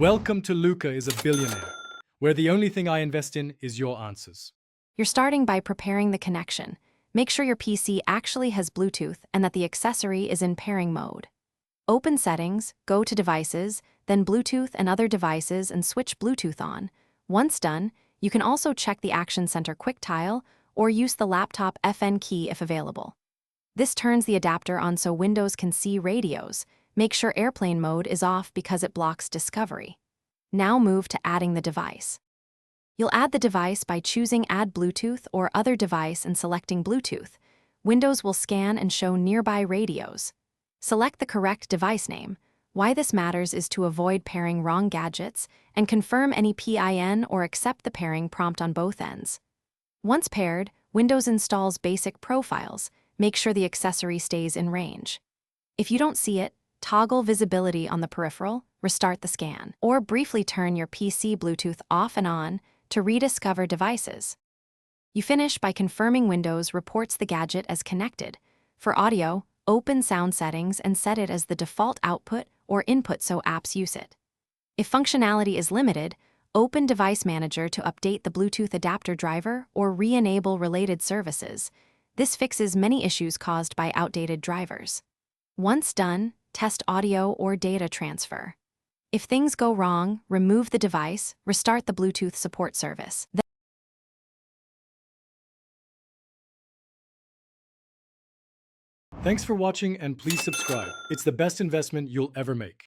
Welcome to Luca is a Billionaire, where the only thing I invest in is your answers. You're starting by preparing the connection. Make sure your PC actually has Bluetooth and that the accessory is in pairing mode. Open Settings, go to Devices, then Bluetooth and other devices and switch Bluetooth on. Once done, you can also check the Action Center quick tile or use the laptop FN key if available. This turns the adapter on so Windows can see radios. Make sure airplane mode is off because it blocks discovery. Now move to adding the device. You'll add the device by choosing Add Bluetooth or Other Device and selecting Bluetooth. Windows will scan and show nearby radios. Select the correct device name. Why this matters is to avoid pairing wrong gadgets and confirm any PIN or accept the pairing prompt on both ends. Once paired, Windows installs basic profiles. Make sure the accessory stays in range. If you don't see it, toggle visibility on the peripheral, restart the scan, or briefly turn your PC Bluetooth off and on to rediscover devices. You finish by confirming Windows reports the gadget as connected. For audio, open Sound Settings and set it as the default output or input so apps use it. If functionality is limited, open Device Manager to update the Bluetooth adapter driver or re-enable related services. This fixes many issues caused by outdated drivers. Once done, test audio or data transfer. If things go wrong, remove the device, restart the Bluetooth support service. Thanks for watching and please subscribe. It's the best investment you'll ever make.